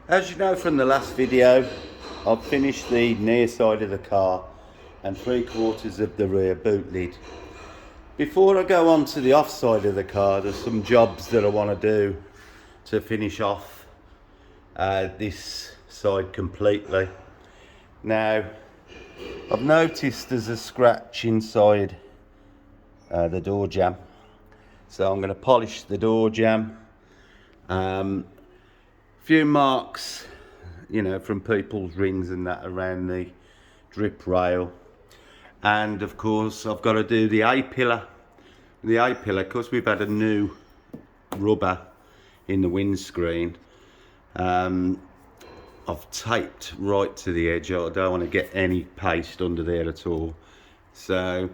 As you know from the last video, I've finished the near side of the car and 3/4 of the rear boot lid. Before I go on to the off side of the car, there's some jobs that I want to do to finish off this side completely. Now, I've noticed there's a scratch inside the door jamb, so I'm going to polish the door jamb. Few marks, you know, from people's rings and that around the drip rail, and of course I've got to do the A-pillar. The A-pillar, because we've had a new rubber in the windscreen, I've taped right to the edge. I don't want to get any paste under there at all. So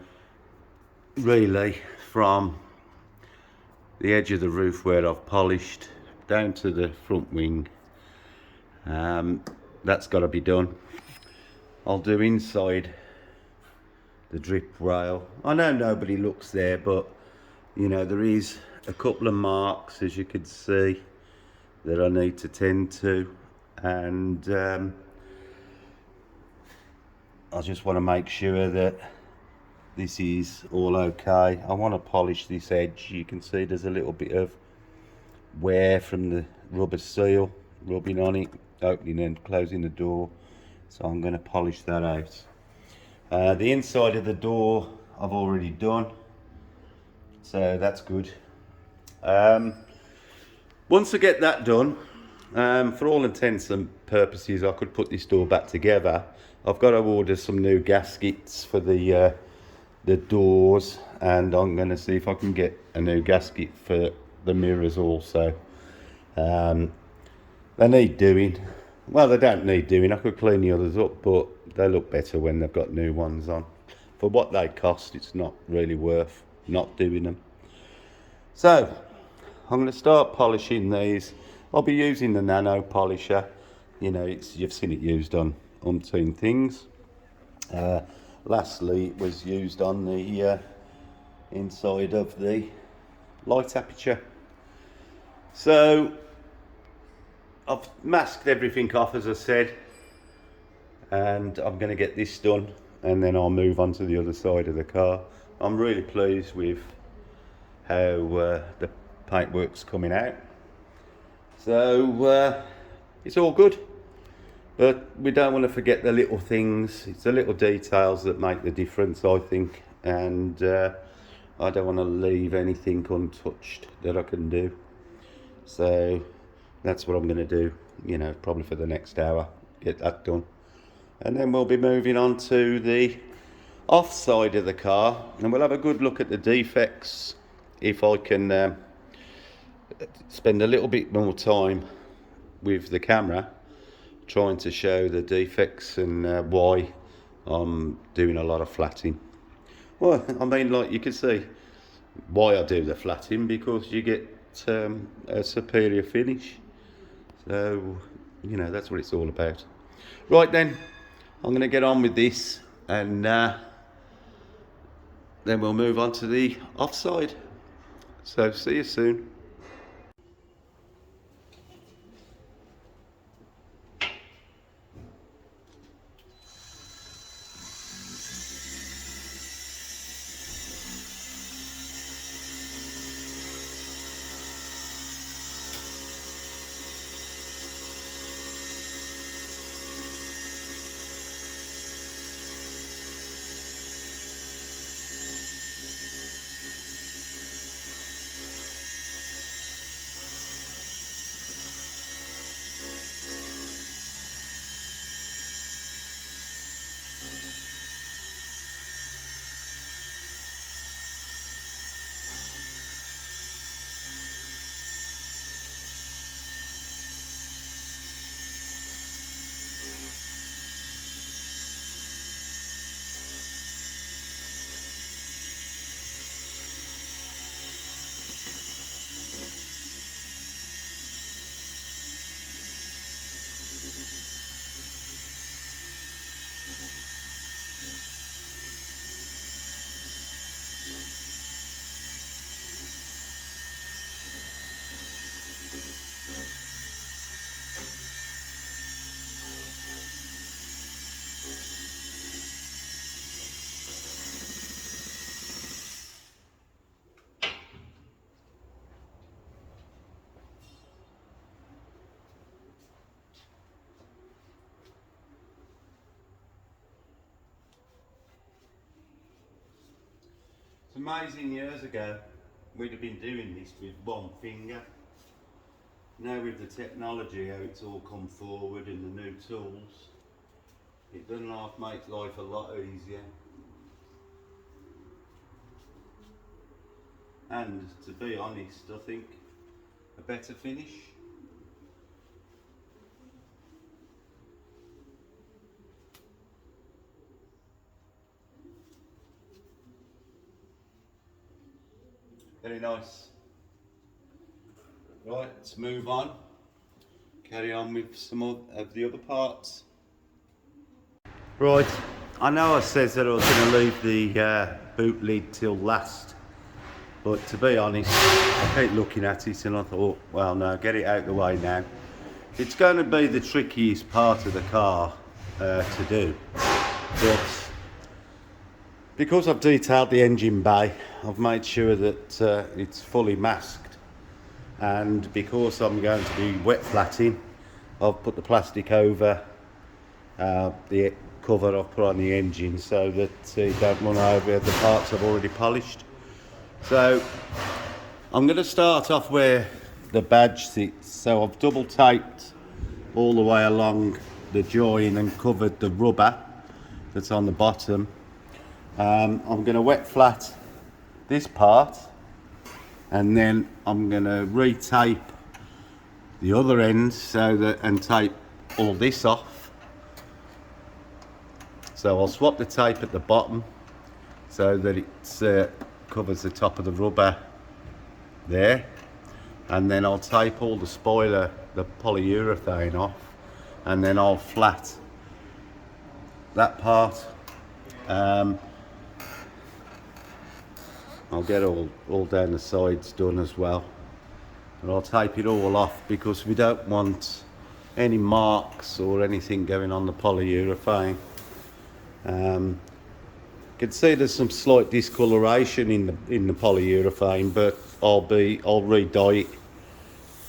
really, from the edge of the roof where I've polished down to the front wing, that's got to be done. I'll do inside the drip rail. I know nobody looks there, but you know, there is a couple of marks, as you can see, that I need to tend to, and I just want to make sure that this is all okay. I want to polish this edge. You can see there's a little bit of wear from the rubber seal rubbing on it, opening and closing the door, so I'm going to polish that out. The inside of the door I've already done, so that's good. Once I get that done, for all intents and purposes I could put this door back together. I've got to order some new gaskets for the doors, and I'm going to see if I can get a new gasket for the mirrors also. They need doing. Well, they don't need doing. I could clean the others up, but they look better when they've got new ones on. For what they cost, it's not really worth not doing them. So I'm going to start polishing these. I'll be using the nano polisher. You know, you've seen it used on umpteen things. Lastly, it was used on the inside of the light aperture. So I've masked everything off, as I said, and I'm going to get this done, and then I'll move on to the other side of the car. I'm really pleased with how the paintwork's coming out. So it's all good, but we don't want to forget the little things. It's the little details that make the difference, I think, and I don't want to leave anything untouched that I can do. So that's what I'm going to do, you know, probably for the next hour, get that done. And then we'll be moving on to the off side of the car, and we'll have a good look at the defects. If I can spend a little bit more time with the camera trying to show the defects and why I'm doing a lot of flatting. Well, I mean, like you can see why I do the flatting, because you get a superior finish. So, you know, that's what it's all about. Right then, I'm going to get on with this, and then we'll move on to the offside. So, see you soon. amazing years ago, we'd have been doing this with one finger. Now with the technology, how it's all come forward and the new tools, it doesn't make life a lot easier. And to be honest, I think a better finish. Very nice. Right, let's move on. Carry on with some of the other parts. Right, I know I said that I was going to leave the boot lid till last, but to be honest, I keep looking at it and I thought, well no, get it out of the way now. It's going to be the trickiest part of the car to do, but because I've detailed the engine bay, I've made sure that it's fully masked, and because I'm going to be wet flatting, I've put the plastic over the cover I've put on the engine so that it don't run over the parts I've already polished. So I'm going to start off where the badge sits. So I've double taped all the way along the join and covered the rubber that's on the bottom. I'm going to wet flat this part, and then I'm going to re-tape the other end so that, and tape all this off. So I'll swap the tape at the bottom so that it covers the top of the rubber there, and then I'll tape all the spoiler, the polyurethane off, and then I'll flat that part. I'll get all down the sides done as well, and I'll tape it all off because we don't want any marks or anything going on the polyurethane. You can see there's some slight discoloration in the polyurethane, but I'll re-dye it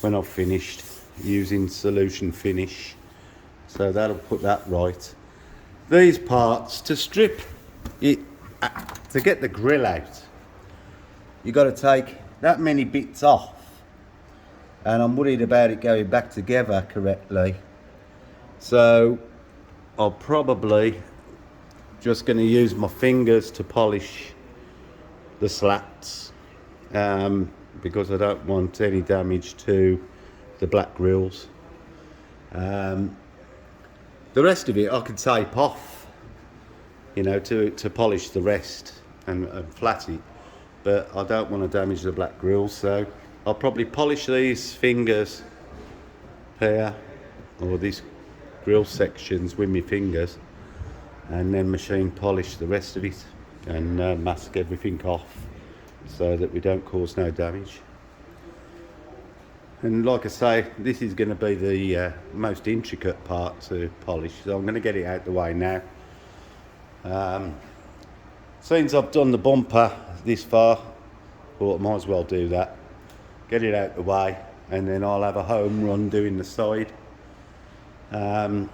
when I've finished using solution finish, so that'll put that right. These parts, to strip it, to get the grill out, you've got to take that many bits off, and I'm worried about it going back together correctly, so I'll probably just going to use my fingers to polish the slats, because I don't want any damage to the black grills. The rest of it I can tape off, you know, to polish the rest and flat it, but I don't want to damage the black grills, so I'll probably polish these fingers here, or these grill sections with my fingers, and then machine polish the rest of it and mask everything off so that we don't cause no damage. And like I say, this is going to be the most intricate part to polish, so I'm going to get it out the way now. Since I've done the bumper this far, thought I might as well do that, get it out the way, and then I'll have a home run doing the side. I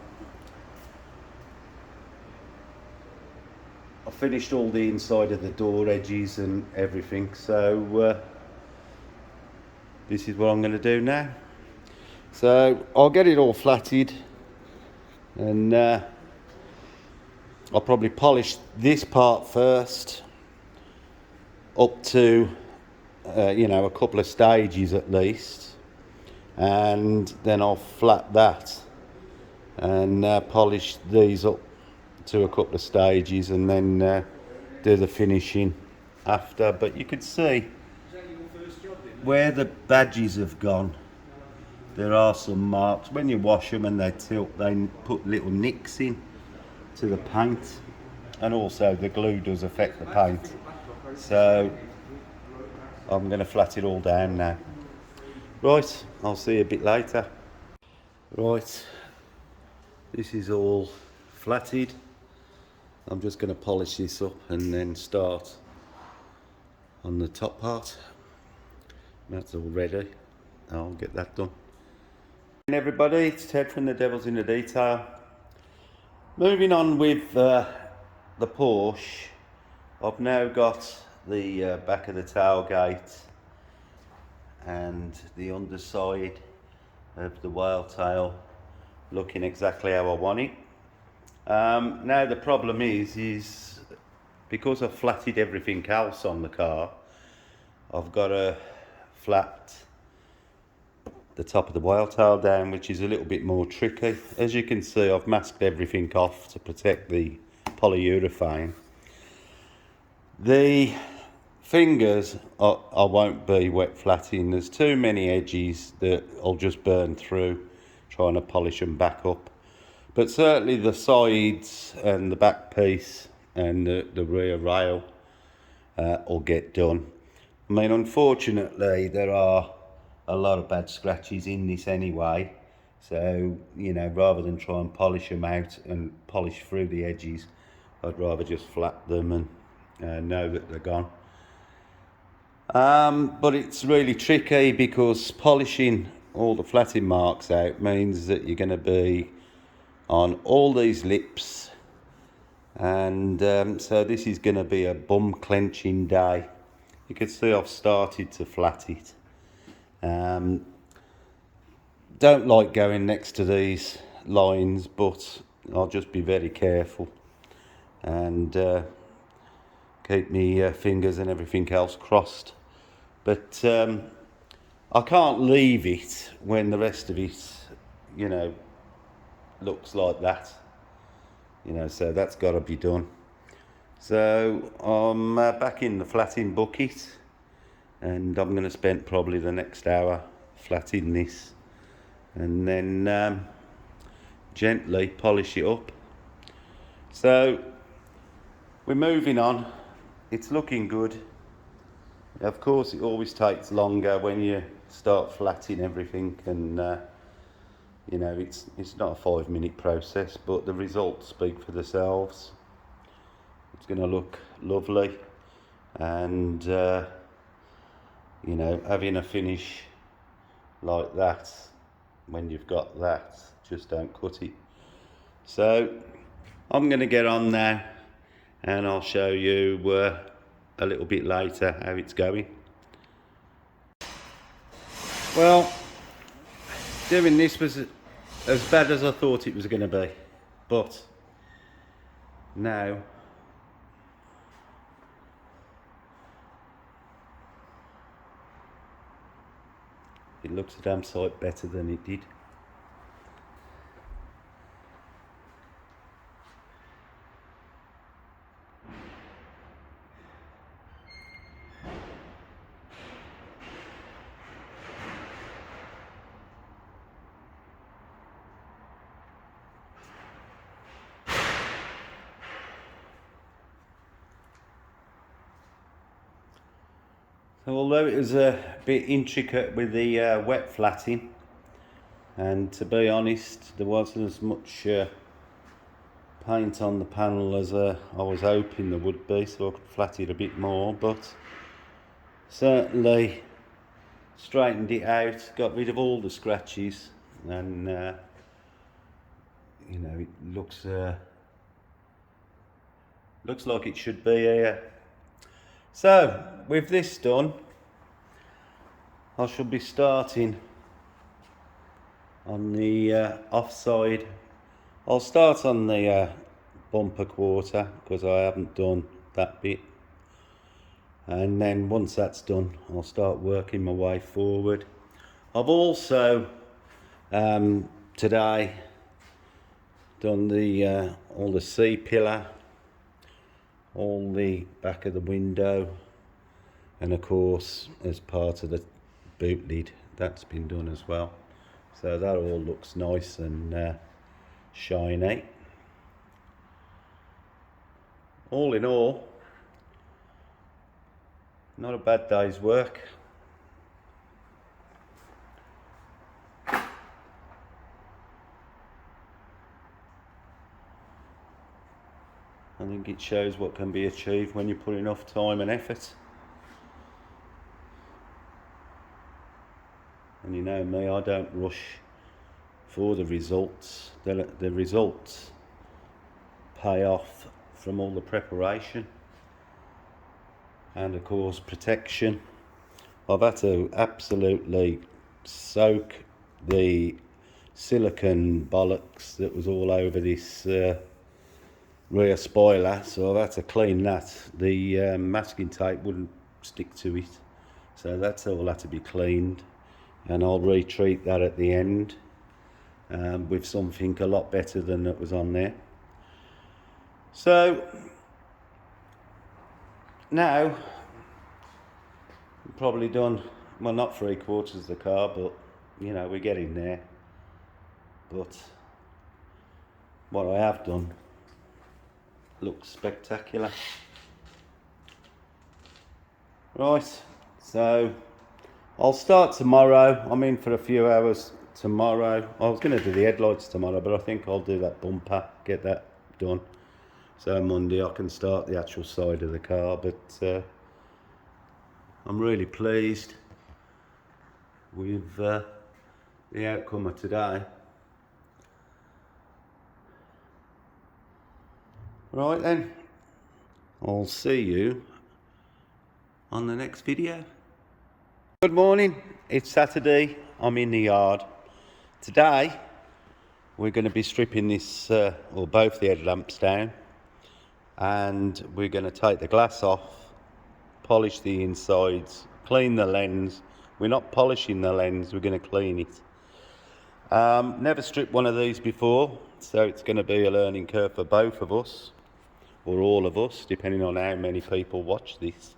finished all the inside of the door edges and everything, so this is what I'm going to do now. So I'll get it all flatted, and I'll probably polish this part first up to you know, a couple of stages at least, and then I'll flat that and polish these up to a couple of stages, and then do the finishing after. But you can see where the badges have gone, there are some marks. When you wash them and they tilt, they put little nicks in to the paint, and also the glue does affect the paint. So I'm going to flat it all down now. Right, I'll see you a bit later. Right, this is all flatted. I'm just going to polish this up and then start on the top part. That's all ready. I'll get that done. Hey everybody, it's Ted from The Devil's in the Detail. Moving on with the Porsche, I've now got the back of the tailgate and the underside of the whale tail looking exactly how I want it. Now the problem is because I've flatted everything else on the car, I've got to flat the top of the whale tail down, which is a little bit more tricky. As you can see, I've masked everything off to protect the polyurethane. The fingers I won't be wet flatting. There's too many edges that I'll just burn through trying to polish them back up. But certainly the sides and the back piece and the rear rail will get done. I mean, unfortunately, there are a lot of bad scratches in this anyway. So, you know, rather than try and polish them out and polish through the edges, I'd rather just flat them and know that they're gone. But it's really tricky because polishing all the flatting marks out means that you're going to be on all these lips, and so this is going to be a bum clenching day. You can see I've started to flat it. Don't like going next to these lines, but I'll just be very careful and keep my fingers and everything else crossed. But I can't leave it when the rest of it, you know, looks like that. You know, so that's got to be done. So I'm back in the flatting bucket, and I'm going to spend probably the next hour flatting this, and then gently polish it up. So we're moving on. It's looking good. Of course, it always takes longer when you start flatting everything, and you know, it's not a 5-minute process, but the results speak for themselves. It's going to look lovely, and you know, having a finish like that, when you've got that, just don't cut it. So I'm going to get on now, and I'll show you a little bit later how it's going. Well, doing this was as bad as I thought it was going to be, but now it looks a damn sight better than it did. So although it was a bit intricate with the wet flatting, and to be honest, there wasn't as much paint on the panel as I was hoping there would be, so I could flat it a bit more, but certainly straightened it out, got rid of all the scratches, and you know, it looks like it should be here. So with this done, I shall be starting on the offside. I'll start on the bumper quarter because I haven't done that bit, and then once that's done, I'll start working my way forward. I've also today done the all the C-pillar, all the back of the window, and of course as part of the boot lid, that's been done as well. So that all looks nice and shiny. All in all, not a bad day's work. I think it shows what can be achieved when you put enough time and effort. And you know me, I don't rush for the results. The results pay off from all the preparation. and of course protection. I've had to absolutely soak the silicone bollocks that was all over this rear spoiler, so I've had to clean that. The masking tape wouldn't stick to it, so that's all had to be cleaned, and I'll retreat that at the end with something a lot better than that was on there. So now I'm probably done, well, not 3/4 of the car, but you know, we're getting there. But what I have done looks spectacular. Right, so I'll start tomorrow. I'm in for a few hours tomorrow. I was going to do the headlights tomorrow, but I think I'll do that bumper, get that done. So Monday I can start the actual side of the car, but I'm really pleased with the outcome of today. Right then, I'll see you on the next video. Good morning, it's Saturday, I'm in the yard. Today we're going to be stripping this, or both the headlamps down, and we're going to take the glass off, polish the insides, clean the lens. We're not polishing the lens, we're going to clean it. Never stripped one of these before, so it's going to be a learning curve for both of us, or all of us, depending on how many people watch this.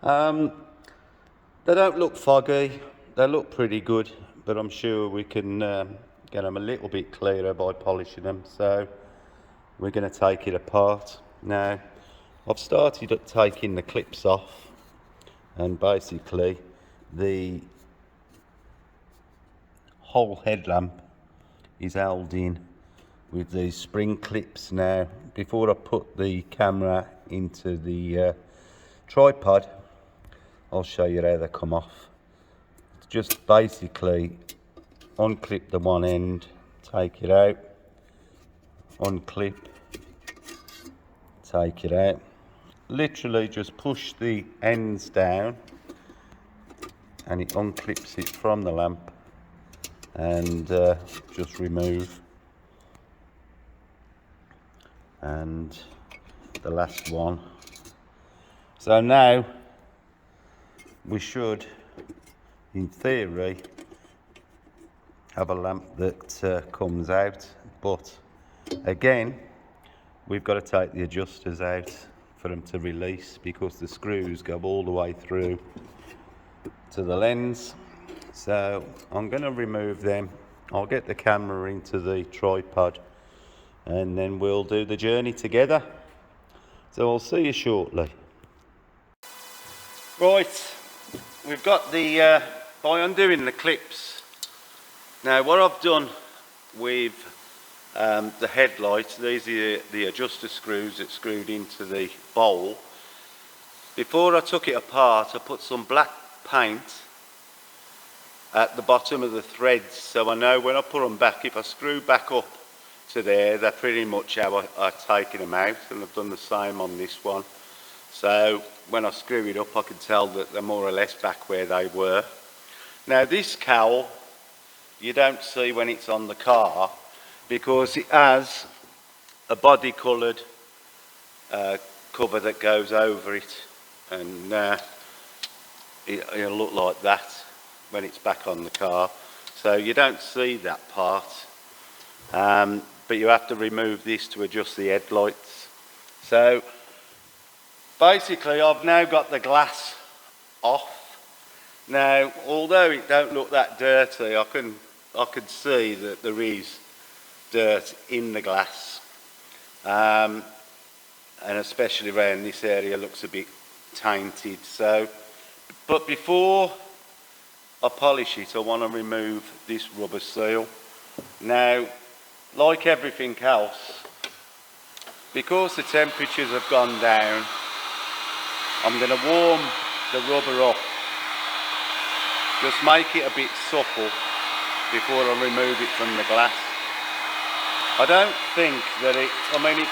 They don't look foggy, they look pretty good, but I'm sure we can get them a little bit clearer by polishing them. So we're going to take it apart. Now, I've started at taking the clips off, and basically the whole headlamp is held in with these spring clips. Now, before I put the camera into the tripod, I'll show you how they come off. Just basically unclip the one end, take it out, unclip, take it out. Literally just push the ends down and it unclips it from the lamp, and just remove. And the last one. So now we should, in theory, have a lamp that comes out, but again we've got to take the adjusters out for them to release, because the screws go all the way through to the lens. So I'm going to remove them. I'll get the camera into the tripod and then we'll do the journey together. So I'll see you shortly. Right, we've got the, by undoing the clips. Now what I've done with the headlights, these are the adjuster screws that screwed into the bowl. Before I took it apart, I put some black paint at the bottom of the threads, so I know when I put them back, if I screw back up to there, they're pretty much how I've taken them out, and I've done the same on this one. So when I screw it up, I can tell that they're more or less back where they were. Now this cowl you don't see when it's on the car, because it has a body coloured cover that goes over it, and it'll look like that when it's back on the car. So you don't see that part, but you have to remove this to adjust the headlights. So basically I've now got the glass off. Now although it don't look that dirty, I can see that there is dirt in the glass, and especially around this area looks a bit tainted. So, but before I polish it, I want to remove this rubber seal. Now, like everything else, because the temperatures have gone down, I'm going to warm the rubber up, just make it a bit supple before I remove it from the glass. I don't think that it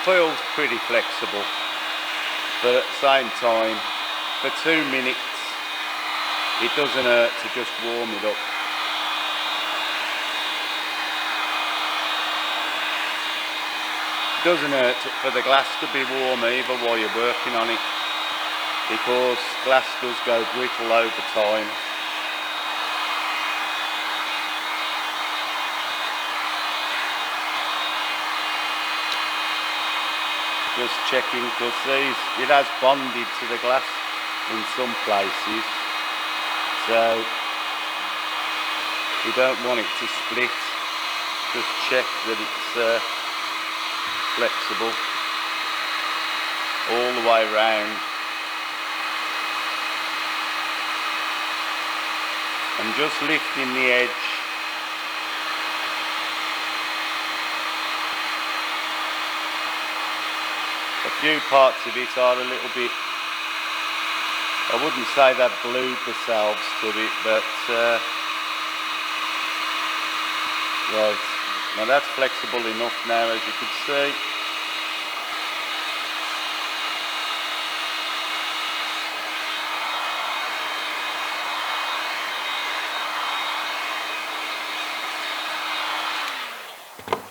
feels pretty flexible, but at the same time for 2 minutes. It doesn't hurt to just warm it up. It doesn't hurt for the glass to be warm either while you're working on it, because glass does go brittle over time. Just checking, because it has bonded to the glass in some places, so you don't want it to split. Just check that it's flexible all the way round. And just lifting the edge. A few parts of it are a little bit, I wouldn't say they've glued themselves to it, but right, now that's flexible enough now, as you can see.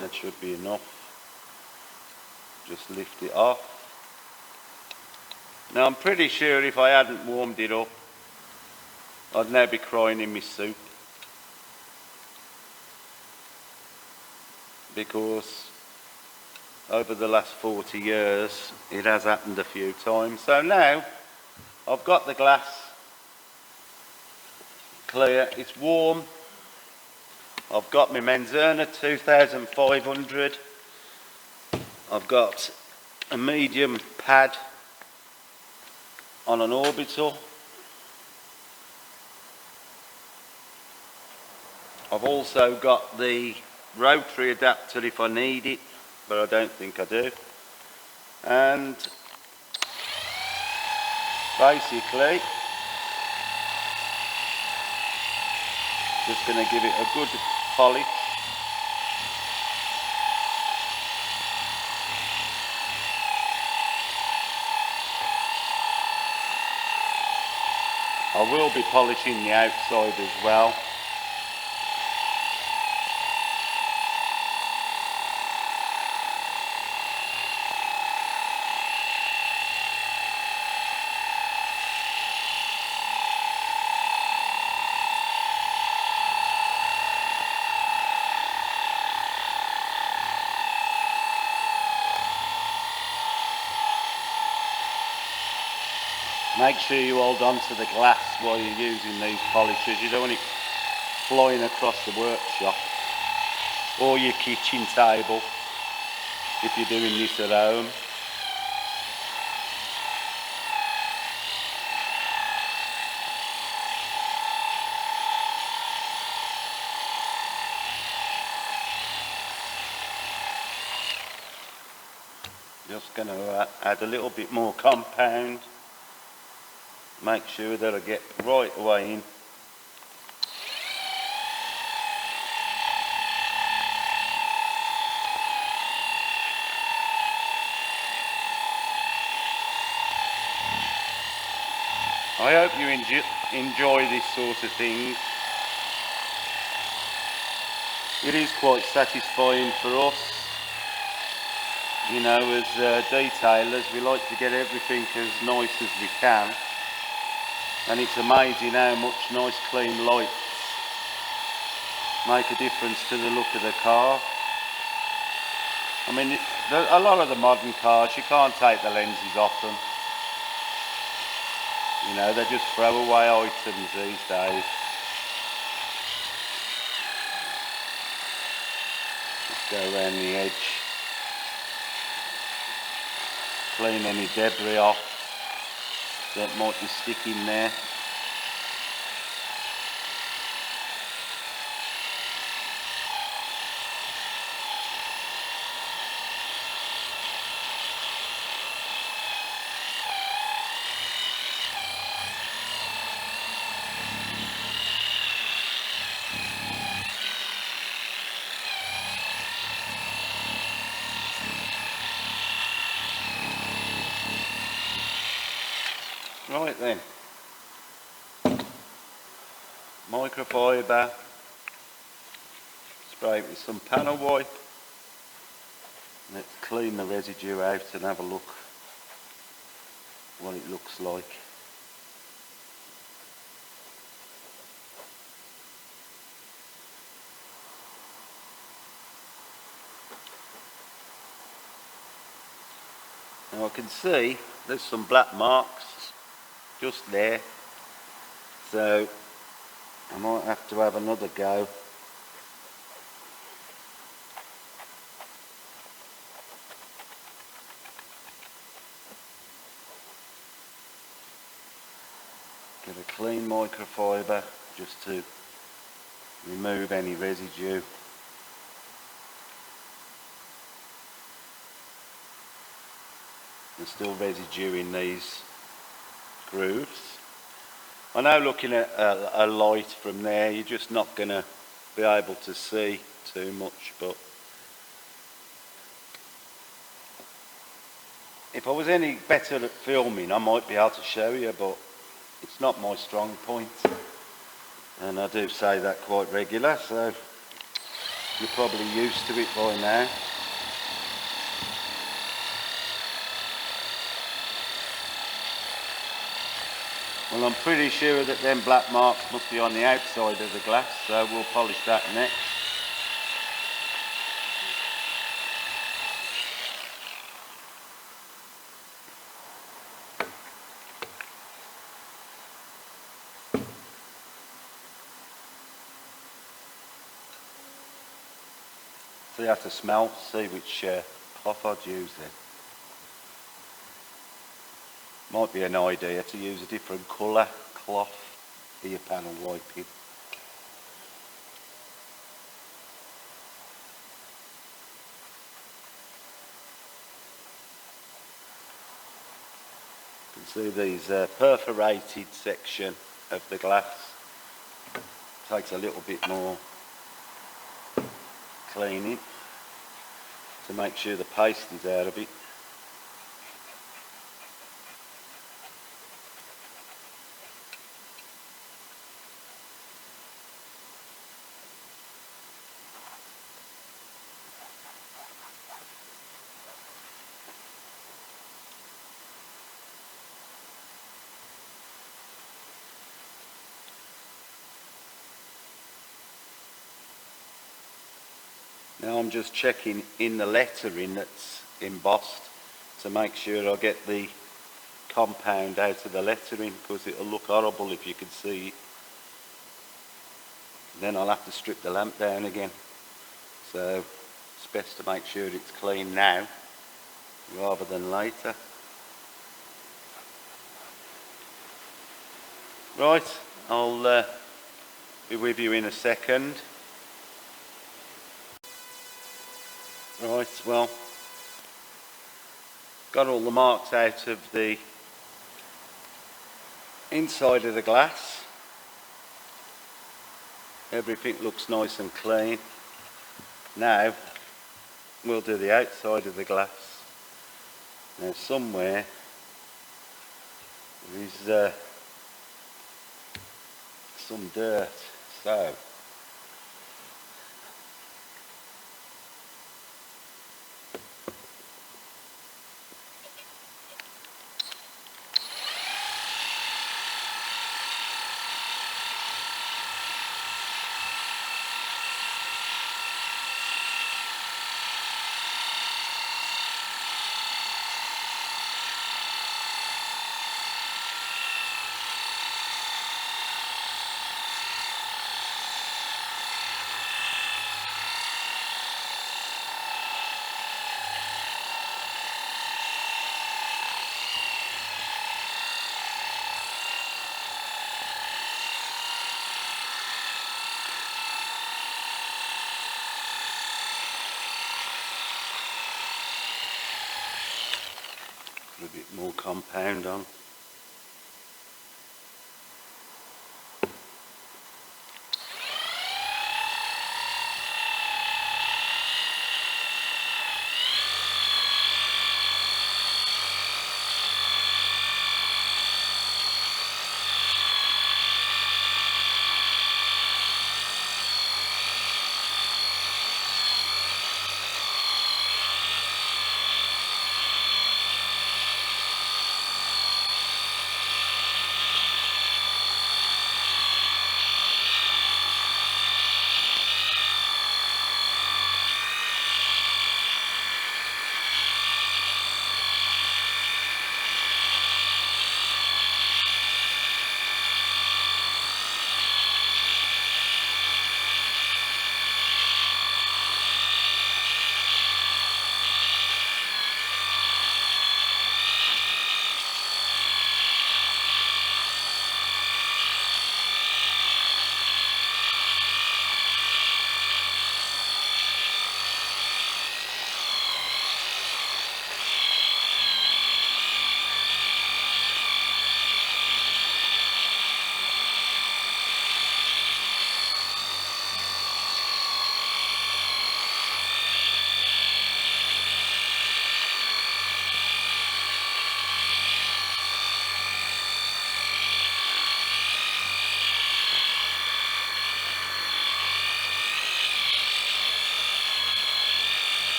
That should be enough. Just lift it off. Now I'm pretty sure if I hadn't warmed it up, I'd now be crying in my soup, because over the last 40 years it has happened a few times. So now I've got the glass clear, it's warm. I've got my Menzerner 2500. I've got a medium pad on an orbital. I've also got the rotary adapter if I need it, but I don't think I do. And basically just going to give it a good polish. I will be polishing the outside as well. Make sure you hold on to the glass while you're using these polishers. You don't want it flying across the workshop or your kitchen table if you're doing this at home. Just going to add a little bit more compound. Make sure that I get right away in. I hope you enjoy this sort of thing. It is quite satisfying for us. You know, as detailers, we like to get everything as nice as we can. And it's amazing how much nice clean lights make a difference to the look of the car. I mean, a lot of the modern cars, you can't take the lenses off them. You know, they're just throwaway items these days. Just go around the edge. Clean any debris off that might be sticking there. Right then, microfiber, spray it with some panel wipe. Let's clean the residue out and have a look what it looks like. Now I can see there's some black marks just there, so I might have to have another go. Get a clean microfiber just to remove any residue. There's still residue in these grooves. I know looking at a light from there you're just not going to be able to see too much, but if I was any better at filming I might be able to show you, but it's not my strong point, and I do say that quite regular, so you're probably used to it by now. Well, I'm pretty sure that them black marks must be on the outside of the glass, so we'll polish that next. So you have to smell, see which cloth I'd use then. Might be an idea to use a different colour cloth for your panel wiping. You can see these perforated section of the glass. Takes a little bit more cleaning to make sure the paste is out of it. Now I'm just checking in the lettering that's embossed to make sure I get the compound out of the lettering, because it'll look horrible if you can see it. Then I'll have to strip the lamp down again. So it's best to make sure it's clean now rather than later. Right, I'll be with you in a second. Right, well, got all the marks out of the inside of the glass. Everything looks nice and clean. Now we'll do the outside of the glass. Now somewhere there is some dirt, so a bit more compound on.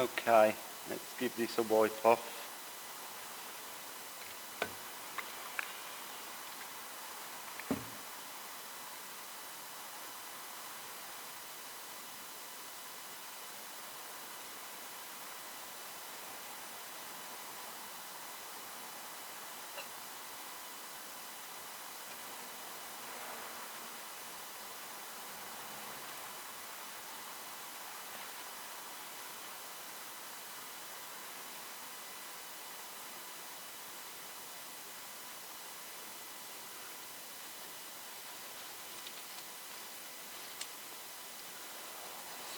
Okay, let's give this a wipe off.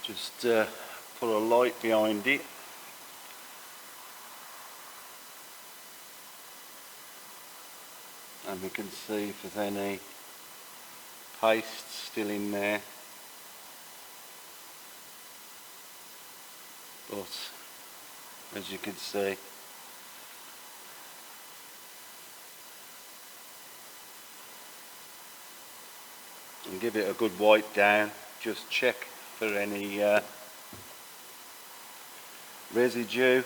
Just put a light behind it. And we can see if there's any paste still in there. But as you can see, and give it a good wipe down. Just check for any residue.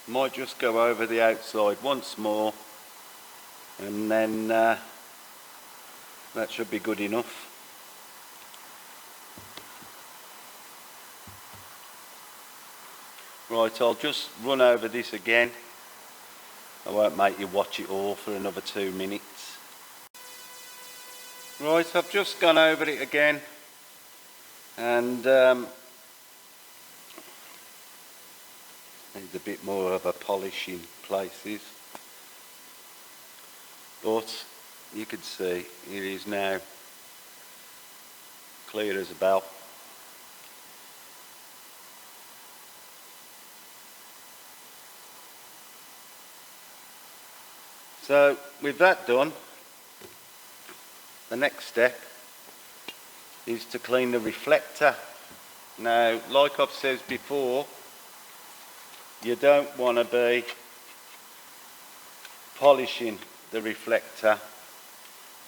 Might just go over the outside once more, and then that should be good enough. Right, I'll just run over this again. I won't make you watch it all for another 2 minutes. Right, I've just gone over it again, and needs a bit more of a polish in places, but you can see it is now clear as a bell. So with that done, the next step is to clean the reflector. Now, like I've said before, you don't want to be polishing the reflector,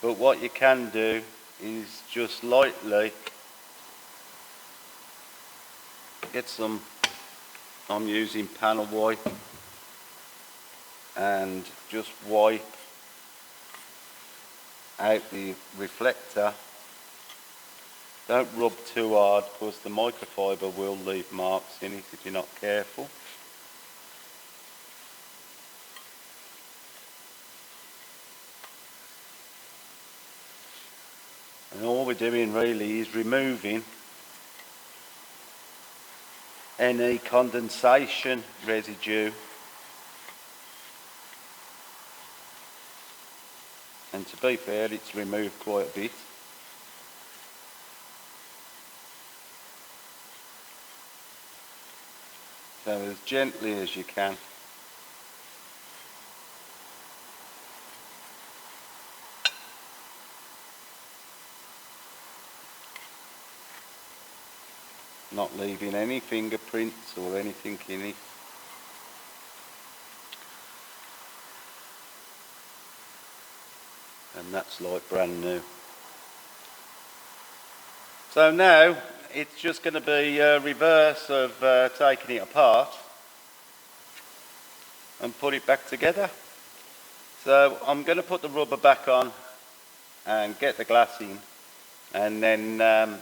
but what you can do is just lightly get some, I'm using panel wipe, and just wipe out the reflector. Don't rub too hard because the microfiber will leave marks in it if you're not careful. And all we're doing really is removing any condensation residue. And to be fair, it's removed quite a bit. So as gently as you can. Not leaving any fingerprints or anything in it. And that's like brand new. So now it's just going to be a reverse of taking it apart and put it back together. So I'm going to put the rubber back on and get the glass in, and then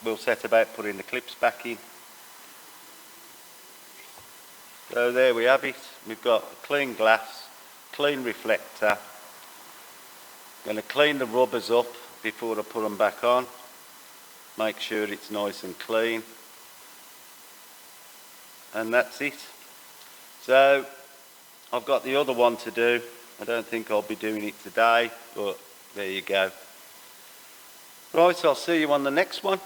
we'll set about putting the clips back in. So there we have it. We've got clean glass, clean reflector. I'm going to clean the rubbers up before I put them back on. Make sure it's nice and clean. And that's it. So I've got the other one to do. I don't think I'll be doing it today, but there you go. Right, I'll see you on the next one.